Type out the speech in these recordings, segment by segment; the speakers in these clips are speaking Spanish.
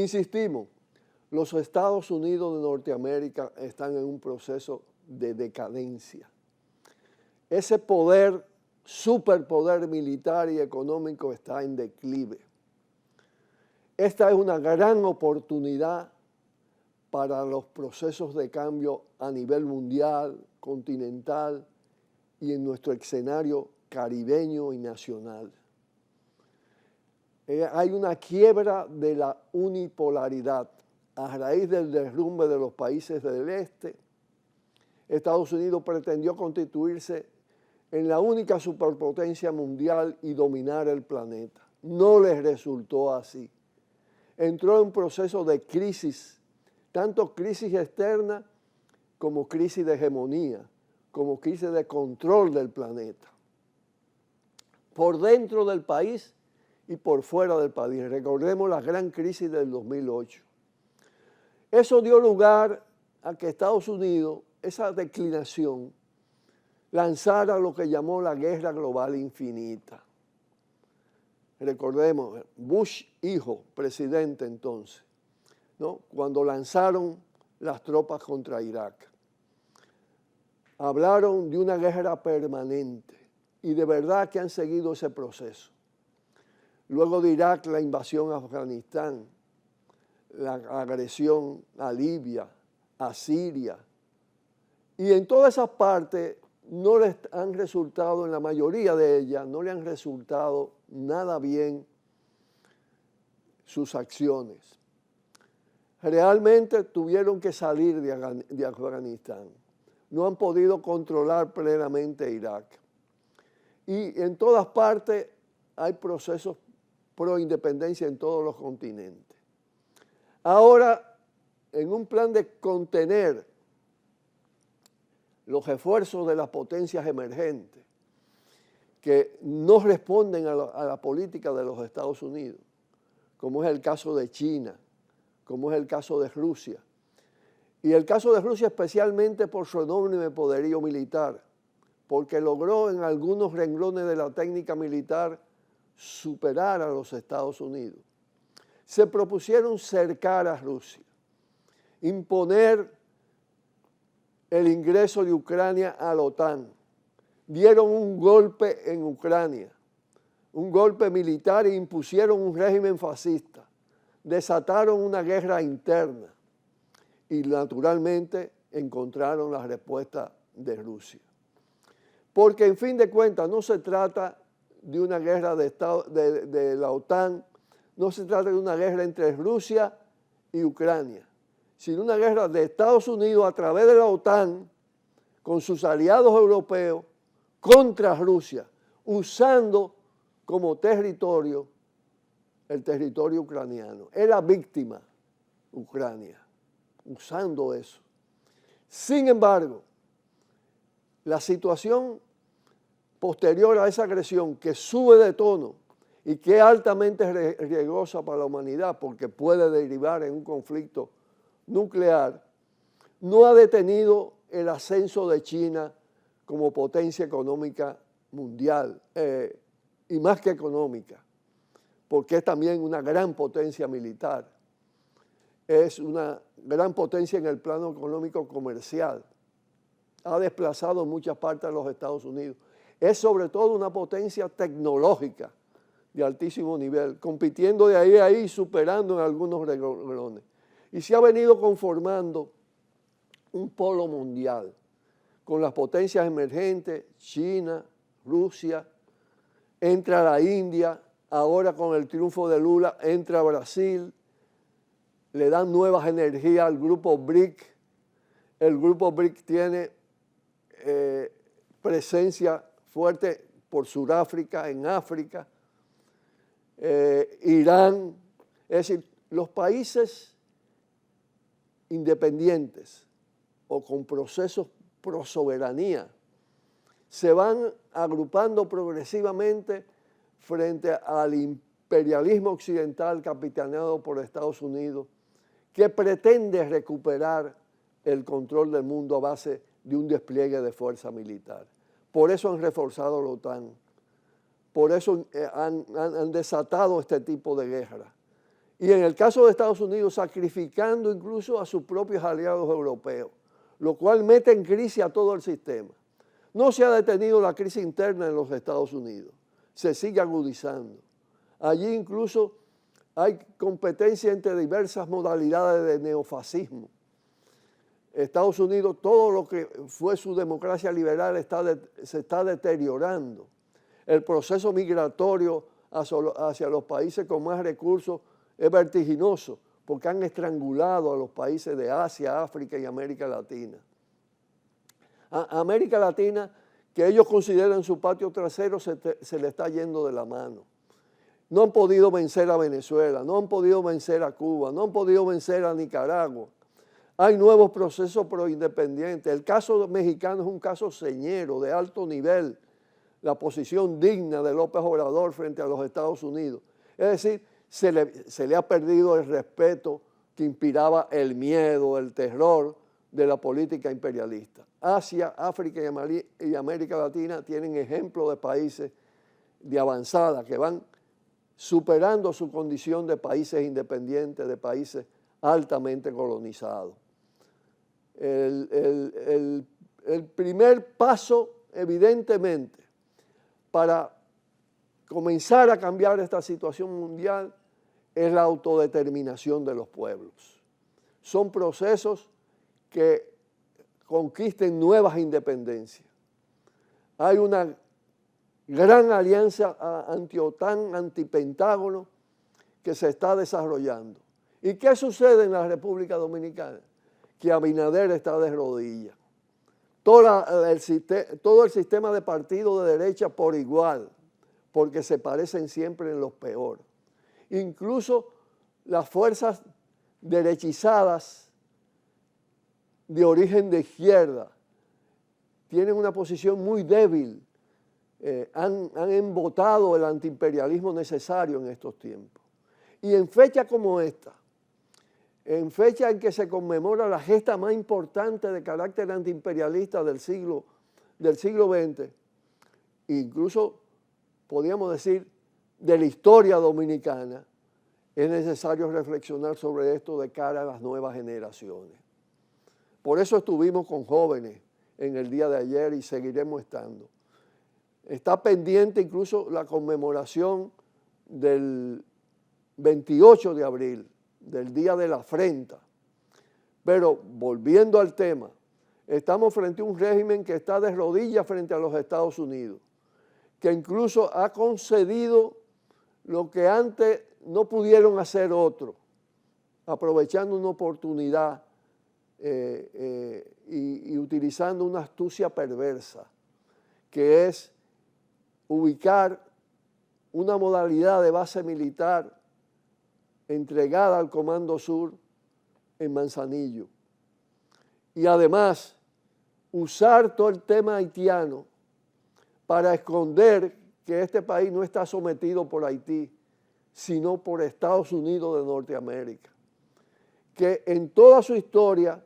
Insistimos, los Estados Unidos de Norteamérica están en un proceso de decadencia. Ese poder, superpoder militar y económico está en declive. Esta es una gran oportunidad para los procesos de cambio a nivel mundial, continental y en nuestro escenario caribeño y nacional. Hay una quiebra de la unipolaridad a raíz del derrumbe de los países del este. Estados Unidos pretendió constituirse en la única superpotencia mundial y dominar el planeta. No les resultó así. Entró en un proceso de crisis, tanto crisis externa como crisis de hegemonía, como crisis de control del planeta. Por dentro del país y por fuera del país. Recordemos la gran crisis del 2008. Eso dio lugar a que Estados Unidos, esa declinación, lanzara lo que llamó la guerra global infinita. Recordemos, Bush hijo, presidente entonces, ¿no? Cuando lanzaron las tropas contra Irak. Hablaron de una guerra permanente y de verdad que han seguido ese proceso. Luego de Irak, la invasión a Afganistán, la agresión a Libia, a Siria. Y en todas esas partes no les han resultado, en la mayoría de ellas, no le han resultado nada bien sus acciones. Realmente tuvieron que salir de Afganistán. No han podido controlar plenamente Irak. Y en todas partes hay procesos pro independencia en todos los continentes. Ahora, en un plan de contener los esfuerzos de las potencias emergentes que no responden a la política de los Estados Unidos, como es el caso de China, como es el caso de Rusia, y el caso de Rusia especialmente por su enorme poderío militar, porque logró en algunos renglones de la técnica militar superar a los Estados Unidos. Se propusieron cercar a Rusia, imponer el ingreso de Ucrania a la OTAN. Dieron un golpe en Ucrania, un golpe militar e impusieron un régimen fascista. Desataron una guerra interna y naturalmente encontraron la respuesta de Rusia. Porque en fin de cuentas no se trata de una guerra de la OTAN, no se trata de una guerra entre Rusia y Ucrania, sino una guerra de Estados Unidos a través de la OTAN con sus aliados europeos contra Rusia, usando como territorio el territorio ucraniano. Es la víctima Ucrania, usando eso. Sin embargo, la situación posterior a esa agresión que sube de tono y que es altamente riesgosa para la humanidad porque puede derivar en un conflicto nuclear, no ha detenido el ascenso de China como potencia económica mundial, y más que económica, porque es también una gran potencia militar, es una gran potencia en el plano económico comercial, ha desplazado en muchas partes de los Estados Unidos, es sobre todo una potencia tecnológica de altísimo nivel, compitiendo de ahí a ahí, superando en algunos renglones. Y se ha venido conformando un polo mundial con las potencias emergentes, China, Rusia, entra la India, ahora con el triunfo de Lula entra Brasil, le dan nuevas energías al grupo BRIC. El grupo BRIC tiene presencia fuerte por Sudáfrica, en África, Irán, es decir, los países independientes o con procesos pro soberanía se van agrupando progresivamente frente al imperialismo occidental capitaneado por Estados Unidos, que pretende recuperar el control del mundo a base de un despliegue de fuerza militar. Por eso han reforzado la OTAN, por eso han desatado este tipo de guerra Y en el caso de Estados Unidos, sacrificando incluso a sus propios aliados europeos, lo cual mete en crisis a todo el sistema. No se ha detenido la crisis interna en los Estados Unidos, se sigue agudizando. Allí incluso hay competencia entre diversas modalidades de neofascismo. Estados Unidos, todo lo que fue su democracia liberal se está deteriorando. El proceso migratorio hacia los países con más recursos es vertiginoso porque han estrangulado a los países de Asia, África y América Latina. A América Latina, que ellos consideran su patio trasero, se le está yendo de la mano. No han podido vencer a Venezuela, no han podido vencer a Cuba, no han podido vencer a Nicaragua. Hay nuevos procesos proindependientes. El caso mexicano es un caso señero, de alto nivel. La posición digna de López Obrador frente a los Estados Unidos. Es decir, se le ha perdido el respeto que inspiraba el miedo, el terror de la política imperialista. Asia, África y América Latina tienen ejemplos de países de avanzada que van superando su condición de países independientes, de países altamente colonizados. El primer paso, evidentemente, para comenzar a cambiar esta situación mundial es la autodeterminación de los pueblos. Son procesos que conquisten nuevas independencias. Hay una gran alianza anti-OTAN, anti-Pentágono, que se está desarrollando. ¿Y qué sucede en la República Dominicana? Que Abinader está de rodillas. Todo el sistema de partidos de derecha por igual, porque se parecen siempre en los peores. Incluso las fuerzas derechizadas de origen de izquierda tienen una posición muy débil. Han embotado el antiimperialismo necesario en estos tiempos. Y en fecha como esta, en fecha en que se conmemora la gesta más importante de carácter antiimperialista del siglo XX, incluso podríamos decir de la historia dominicana, es necesario reflexionar sobre esto de cara a las nuevas generaciones. Por eso estuvimos con jóvenes en el día de ayer y seguiremos estando. Está pendiente incluso la conmemoración del 28 de abril, del Día de la Afrenta. Pero volviendo al tema, estamos frente a un régimen que está de rodillas frente a los Estados Unidos, que incluso ha concedido lo que antes no pudieron hacer otros, aprovechando una oportunidad y utilizando una astucia perversa, que es ubicar una modalidad de base militar entregada al Comando Sur en Manzanillo. Y además, usar todo el tema haitiano para esconder que este país no está sometido por Haití, sino por Estados Unidos de Norteamérica, que en toda su historia,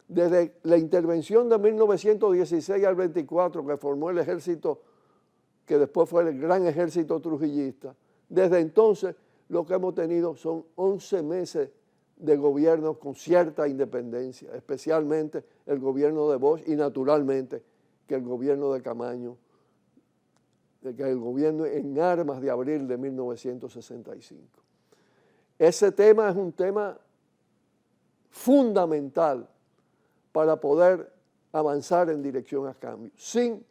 desde la intervención de 1916 al 24, que formó el ejército, que después fue el gran ejército trujillista, desde entonces lo que hemos tenido son 11 meses de gobierno con cierta independencia, especialmente el gobierno de Bosch y naturalmente que el gobierno de Camaño, que el gobierno en armas de abril de 1965. Ese tema es un tema fundamental para poder avanzar en dirección a cambio. Sin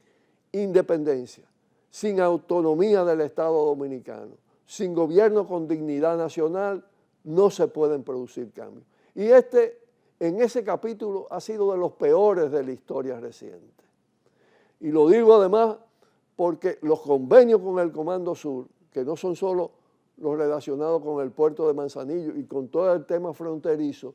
independencia, sin autonomía del Estado dominicano, sin gobierno con dignidad nacional, no se pueden producir cambios. Y en ese capítulo ha sido de los peores de la historia reciente. Y lo digo además porque los convenios con el Comando Sur, que no son solo los relacionados con el puerto de Manzanillo y con todo el tema fronterizo,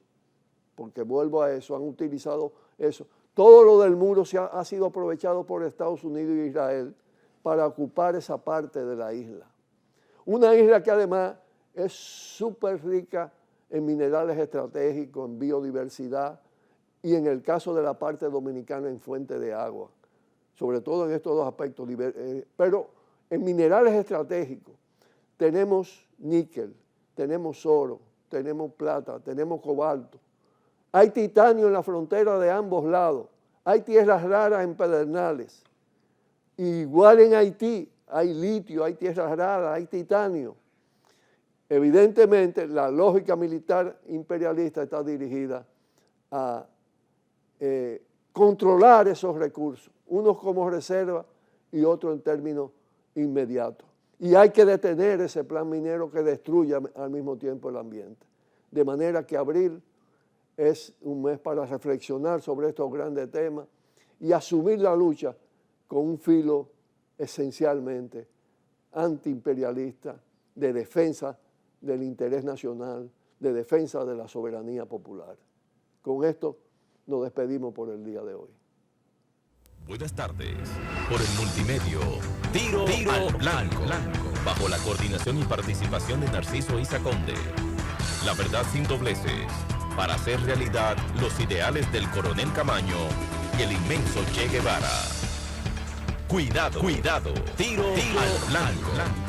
porque vuelvo a eso, han utilizado eso. Todo lo del muro ha sido aprovechado por Estados Unidos y Israel para ocupar esa parte de la isla. Una isla que además es súper rica en minerales estratégicos, en biodiversidad y en el caso de la parte dominicana en fuente de agua, sobre todo en estos dos aspectos. Pero en minerales estratégicos tenemos níquel, tenemos oro, tenemos plata, tenemos cobalto. Hay titanio en la frontera de ambos lados. Hay tierras raras en pedernales. Igual en Haití hay litio, hay tierras raras, hay titanio. Evidentemente, la lógica militar imperialista está dirigida a controlar esos recursos, unos como reserva y otros en términos inmediatos. Y hay que detener ese plan minero que destruye al mismo tiempo el ambiente. De manera que abril es un mes para reflexionar sobre estos grandes temas y asumir la lucha con un filo esencialmente antiimperialista, de defensa del interés nacional, de defensa de la soberanía popular. Con esto nos despedimos por el día de hoy. Buenas tardes. Por el multimedio, Tiro al Blanco, bajo la coordinación y participación de Narciso Isa Conde. La verdad sin dobleces, para hacer realidad los ideales del coronel Camaño y el inmenso Che Guevara. Cuidado, Tiro al Blanco.